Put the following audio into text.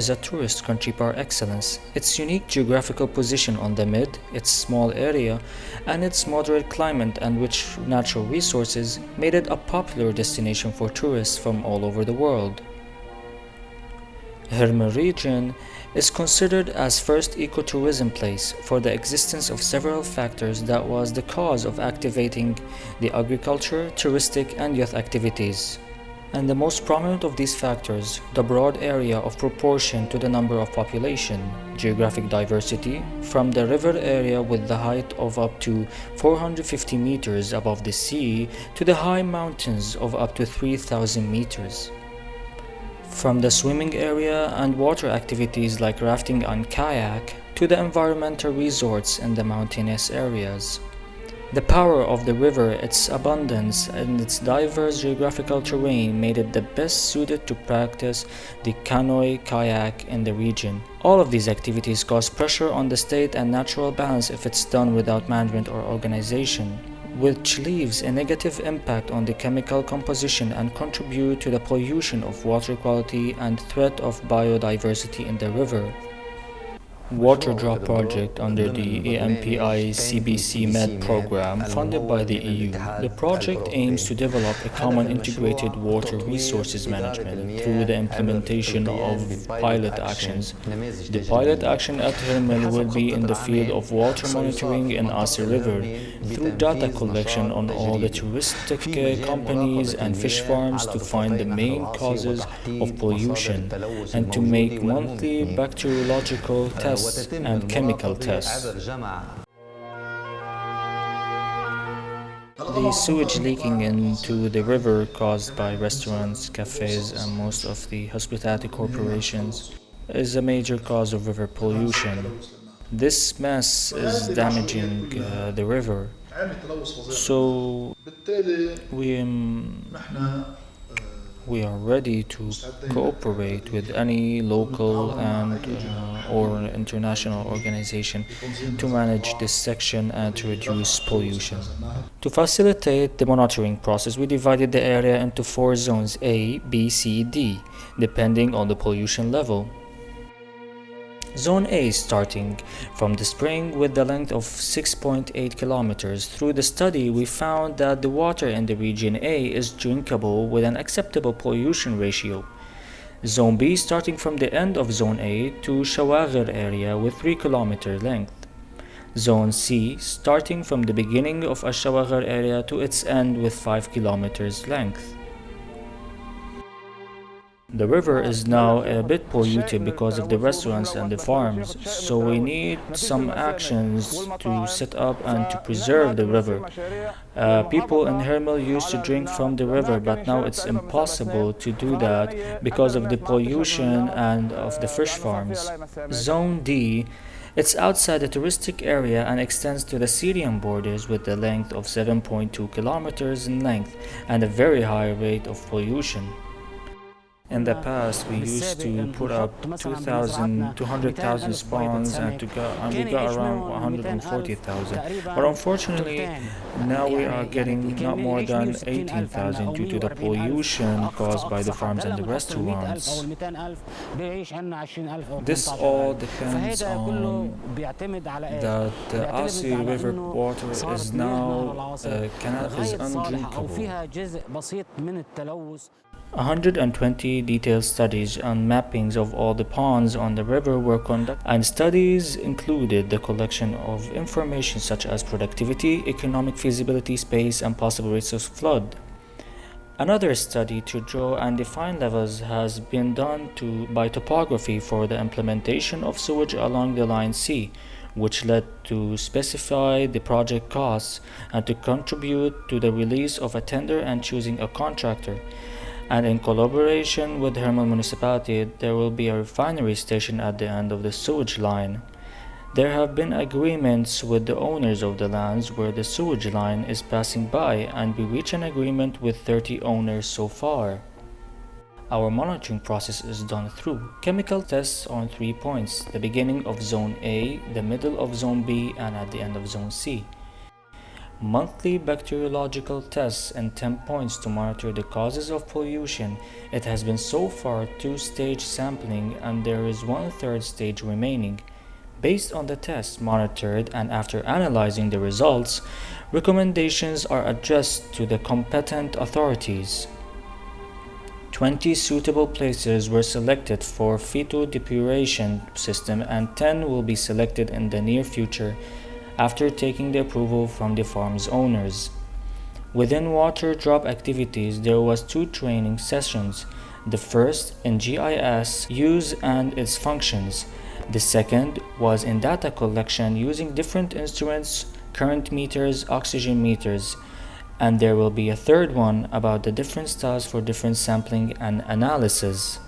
is a tourist country par excellence. Its unique geographical position on the mid, its small area, and its moderate climate and rich natural resources made it a popular destination for tourists from all over the world. Hermel region is considered as first ecotourism place for the existence of several factors that was the cause of activating the agriculture, touristic, and youth activities. And the most prominent of these factors, the broad area of proportion to the number of population, geographic diversity, from the river area with the height of up to 450 meters above the sea to the high mountains of up to 3,000 meters. From the swimming area and water activities like rafting and kayak to the environmental resorts in the mountainous areas. The power of the river, its abundance, and its diverse geographical terrain made it the best suited to practice the canoe kayak in the region. All of these activities cause pressure on the state and natural balance if it's done without management or organization, which leaves a negative impact on the chemical composition and contribute to the pollution of water quality and threat of biodiversity in the river. WATERDROP project under the ENPI CBC Med program funded by the EU. The project aims to develop a common integrated water resources management through the implementation of pilot actions. The pilot action at Hermel will be in the field of water monitoring in Aser River through data collection on all the touristic companies and fish farms to find the main causes of pollution and to make monthly bacteriological tests and chemical tests. The sewage leaking into the river caused by restaurants, cafes, and most of the hospitality corporations is a major cause of river pollution. This mess is damaging the river. So we are ready to cooperate with any local and or international organization to manage this section and to reduce pollution. To facilitate the monitoring process, we divided the area into 4 zones A, B, C, D, depending on the pollution level. Zone A starting from the spring with the length of 6.8 kilometers. Through the study, we found that the water in the region A is drinkable with an acceptable pollution ratio. Zone B starting from the end of Zone A to Shawagir area with 3 kilometer length. Zone C starting from the beginning of Shawagir area to its end with 5 kilometers length. The river is now a bit polluted because of the restaurants and the farms, so we need some actions to set up and to preserve the river. People in Hermel used to drink from the river, but now it's impossible to do that because of the pollution and of the fish farms. Zone D, it's outside the touristic area and extends to the Syrian borders with a length of 7.2 kilometers in length and a very high rate of pollution. In the past, we used to put up 200,000 spawns and we got around 140,000. But unfortunately, now we are getting not more than 18,000 due to the pollution caused by the farms and the restaurants. This all depends on that the Asi River water is now undrinkable. 120 detailed studies and mappings of all the ponds on the river were conducted, and studies included the collection of information such as productivity, economic feasibility, space, and possible risks of flood. Another study to draw and define levels has been done by topography for the implementation of sewage along the Line C, which led to specify the project costs and to contribute to the release of a tender and choosing a contractor. And in collaboration with Hermel municipality, there will be a refinery station at the end of the sewage line. There have been agreements with the owners of the lands where the sewage line is passing by, and we reached an agreement with 30 owners so far. Our monitoring process is done through chemical tests on 3 points: the beginning of Zone A, the middle of Zone B, and at the end of Zone C. monthly bacteriological tests and 10 points to monitor the causes of pollution. It has been so far 2-stage sampling and there is 1/3 stage remaining. Based on the tests monitored and after analyzing the results, recommendations are addressed to the competent authorities. 20 suitable places were selected for fetal depuration system and 10 will be selected in the near future after taking the approval from the farm's owners. Within WATERDROP activities, there was 2 training sessions. The first in GIS use and its functions. The second was in data collection using different instruments, current meters, oxygen meters, and there will be a third one about the different styles for different sampling and analysis.